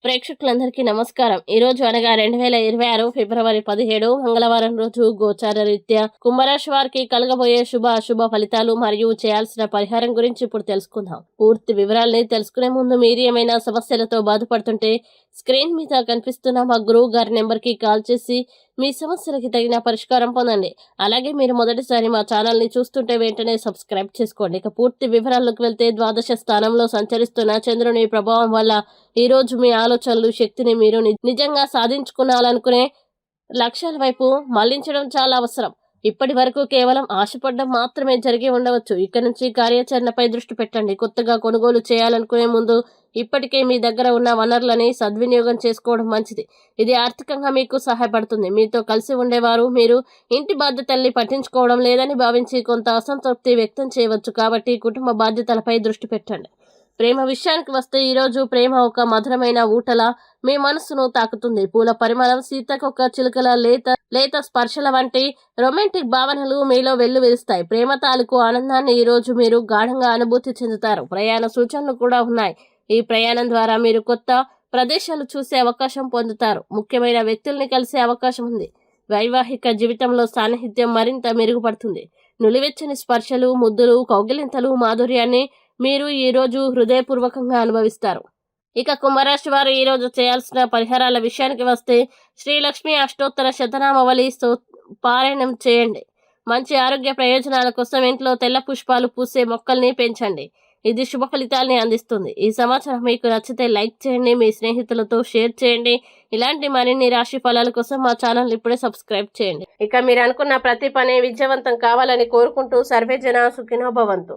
ప్రేక్షకులందరికీ నమస్కారం. ఈ రోజు అనగా 2026 ఫిబ్రవరి 17 మంగళవారం రోజు గోచార రీత్యా కుంభరాశి వారికి కలగబోయే శుభ అశుభ ఫలితాలు మరియు చేయాల్సిన పరిహారం గురించి ఇప్పుడు తెలుసుకుందాం. పూర్తి వివరాల్ని తెలుసుకునే ముందు మీరు ఏమైనా సమస్యలతో బాధపడుతుంటే స్క్రీన్ మీద కనిపిస్తున్న మా గురువు గారి నెంబర్కి కాల్ చేసి మీ సమస్యలకి తగిన పరిష్కారం పొందండి. అలాగే మీరు మొదటిసారి మా ఛానల్ని చూస్తుంటే వెంటనే సబ్స్క్రైబ్ చేసుకోండి. ఇక పూర్తి వివరాల్లోకి వెళ్తే ద్వాదశ స్థానంలో సంచరిస్తున్న చంద్రుని ప్రభావం వల్ల ఈ రోజు మీ ఆలోచనలు శక్తిని మీరు నిజంగా సాధించుకోవాలనుకునే లక్ష్యాల వైపు మళ్లించడం చాలా అవసరం. ఇప్పటి వరకు కేవలం ఆశపడడం మాత్రమే జరిగి ఉండవచ్చు. ఇక్కడి నుంచి కార్యాచరణపై దృష్టి పెట్టండి. కొత్తగా కొనుగోలు చేయాలనుకునే ముందు ఇప్పటికే మీ దగ్గర ఉన్న వనరులని సద్వినియోగం చేసుకోవడం మంచిది. ఇది ఆర్థికంగా మీకు సహాయపడుతుంది. మీతో కలిసి ఉండేవారు మీరు ఇంటి బాధ్యతల్ని పట్టించుకోవడం లేదని భావించి కొంత అసంతృప్తి వ్యక్తం చేయవచ్చు. కాబట్టి కుటుంబ బాధ్యతలపై దృష్టి పెట్టండి. ప్రేమ విషయానికి వస్తే ఈరోజు ప్రేమ ఒక మధురమైన ఊటల మీ మనస్సును తాకుతుంది. పూల పరిమళం, సీతాకొక చిలుకల లేత స్పర్శల వంటి రొమాంటిక్ భావనలు మీలో వెల్లువిరుస్తాయి. ప్రేమ తాలూకు ఆనందాన్ని ఈ రోజు మీరు గాఢంగా అనుభూతి చెందుతారు. ప్రయాణ సూచనలు కూడా ఉన్నాయి. ఈ ప్రయాణం ద్వారా మీరు కొత్త ప్రదేశాలు చూసే అవకాశం పొందుతారు. ముఖ్యమైన వ్యక్తుల్ని కలిసే అవకాశం ఉంది. వైవాహిక జీవితంలో సాన్నిహిత్యం మరింత మెరుగుపడుతుంది. నులివెచ్చని స్పర్శలు, ముద్దులు, కౌగిలింతలు, మాధుర్యాన్ని మీరు ఈరోజు హృదయపూర్వకంగా అనుభవిస్తారు. ఇక కుంభరాశి వారు ఈరోజు చేయాల్సిన పరిహారాల విషయానికి వస్తే శ్రీలక్ష్మి అష్టోత్తర శతనామావళి పారాయణం చేయండి. మంచి ఆరోగ్య ప్రయోజనాల కోసం ఇంట్లో తెల్ల పుష్పాలు పూసే మొక్కల్ని పెంచండి. ఇది శుభ ఫలితాల్ని అందిస్తుంది. ఈ సమాచారం మీకు నచ్చితే లైక్ చేయండి, మీ స్నేహితులతో షేర్ చేయండి. ఇలాంటి మరిన్ని రాశి ఫలాల కోసం మా ఛానల్ ఇప్పుడే సబ్స్క్రైబ్ చేయండి. ఇక మీరు అనుకున్న ప్రతి పని విజయవంతం కావాలని కోరుకుంటూ సర్వే జన సుఖినో భవంతు.